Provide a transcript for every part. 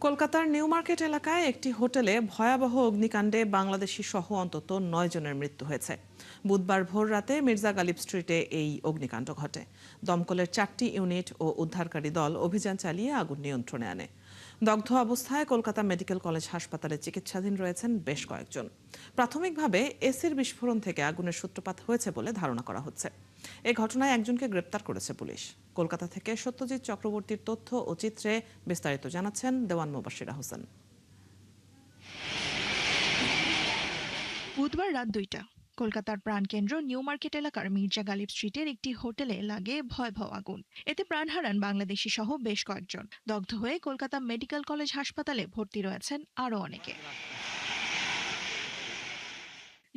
কলকাতার new market এলাকায় একটি হোটেলে ভয়াবহ অগ্নিকাণ্ডে বাংলাদেশি সহ অন্তত ৯ জনের মৃত্যু হয়েছে। বুধবার ভোর রাতে মির্জা গালিব স্ট্রিটে এই অগ্নিকাণ্ড ঘটে। দমকলের 4টি ইউনিট ও উদ্ধারকারী দল অভিযান চালিয়ে আগুন নিয়ন্ত্রণে আনে। দগ্ধ অবস্থায় কলকাতা মেডিকেল কলেজ হাসপাতালে চিকিৎসাধীন রয়েছেন বেশ কয়েকজন। প্রাথমিকভাবে এসির বিস্ফোরণ থেকে আগুনের সূত্রপাত হয়েছে বলে ধারণা করা হচ্ছে। এ ঘটনায় একজনকে গ্রেপ্তার করেছে পুলিশ। কলকাতা থেকে সত্যজিৎ চক্রবর্তীর তথ্য ও চিত্রে বিস্তারিত জানাচ্ছেন দেওয়ান মুবাশিরা হোসেন। বুধবার রাত ২টা কলকাতার প্রাণকেন্দ্র নিউ মার্কেট এলাকার মির্জা গালিব স্ট্রিটের একটি হোটেলে লাগে ভয়াবহ আগুন। এতে প্রাণ হারান বাংলাদেশি সহ বেশ কয়েকজন। দগ্ধ হয়ে কলকাতা মেডিকেল কলেজ হাসপাতালে ভর্তি রয়েছেন আরও অনেকে।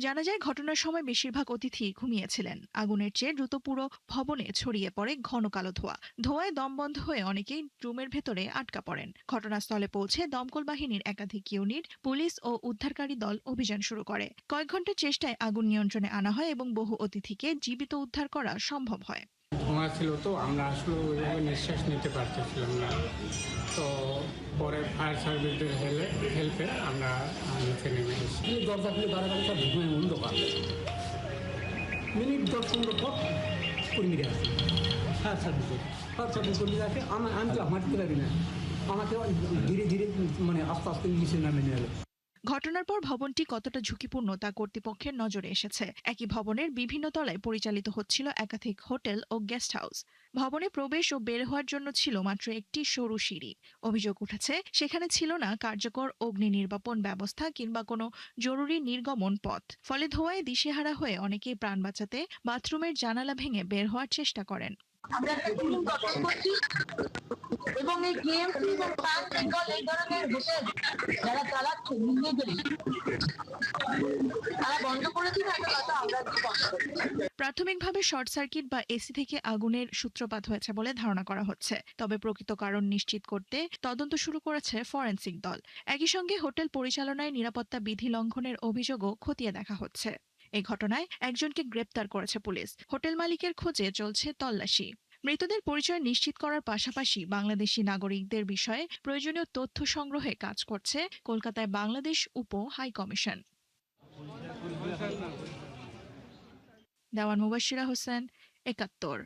জানা যায়, ঘটনার সময় বেশিরভাগ অতিথি ঘুমিয়েছিলেন। আগুনের চেয়ে দ্রুত পুরো ভবনে ছড়িয়ে পড়ে ঘন কালো ধোঁয়া। ধোঁয়ায় দম বন্ধ হয়ে অনেকেই রুমের ভেতরে আটকা পড়েন। ঘটনাস্থলে পৌঁছে দমকল বাহিনীর একাধিক ইউনিট, পুলিশ ও উদ্ধারকারী দল অভিযান শুরু করে। কয়েক ঘন্টার চেষ্টায় আগুন নিয়ন্ত্রণে আনা হয় এবং বহু অতিথিকে জীবিত উদ্ধার করা সম্ভব হয়। ধোঁয়া ছিল তো আমরা আসলে ওইভাবে নিঃশ্বাস নিতে পারতেছিলাম না। তো পরে ফায়ার সার্ভিসের হেল্পে আমরা নিচে নেমে এসেছি। দরজা খুলে দাঁড়ানো সব ধুয়ে অন্ধকার। মিনিট 10-15 পর কর্মীরা আসে, ফায়ার সার্ভিস কর্মীরা আসে। আমি তো হাঁটতে পারি না, আমাকে ধীরে ধীরে মানে আস্তে আস্তে নিচে নামে নিয়ে এলো। ঘটনার পর ভবনটি কতটা ঝুঁকিপূর্ণ তা কর্তৃপক্ষের নজরে এসেছে। একই ভবনের বিভিন্ন তলায় পরিচালিত হচ্ছিল একাধিক হোটেল ও গেস্ট হাউস। ভবনে প্রবেশ ও বের হওয়ার জন্য ছিল মাত্র একটি সরু সিঁড়ি। অভিযোগ উঠেছে, সেখানে ছিল না কার্যকর অগ্নি নির্বাপন ব্যবস্থা কিংবা কোনো জরুরি নির্গমন পথ। ফলে ধোঁয়ায় দিশেহারা হয়ে অনেকেই প্রাণ বাঁচাতে বাথরুমের জানালা ভেঙে বের হওয়ার চেষ্টা করেন। আমরা একটা টিম গঠন করছি এবং এই কেএমসি এবং প্রাণ বেঙ্গল এই ধরনের হোটেল যারা চালাচ্ছে নিজেদেরই তারা বন্ধ করেছে না, এটা আমরা বন্ধ করেছি। প্রাথমিকভাবে শর্ট সার্কিট বা এসি থেকে আগুনের সূত্রপাত হয়েছে বলে ধারণা করা হচ্ছে। তবে প্রকৃত কারণ নিশ্চিত করতে তদন্ত শুরু করেছে ফরেনসিক দল। একই সঙ্গে হোটেল পরিচালনায় নিরাপত্তা বিধি লঙ্ঘনের অভিযোগও খতিয়ে দেখা হচ্ছে। এই ঘটনায় একজনকে গ্রেপ্তার করেছে পুলিশ। হোটেল মালিকের খোঁজে চলছে তল্লাশি। মৃতদের পরিচয় নিশ্চিত করার পাশাপাশি বাংলাদেশি নাগরিকদের বিষয়ে প্রয়োজনীয় তথ্য সংগ্রহে কাজ করছে কলকাতায় বাংলাদেশ উপ হাই কমিশন। দেওয়ান মুবাশিরা হোসেন, ৭১।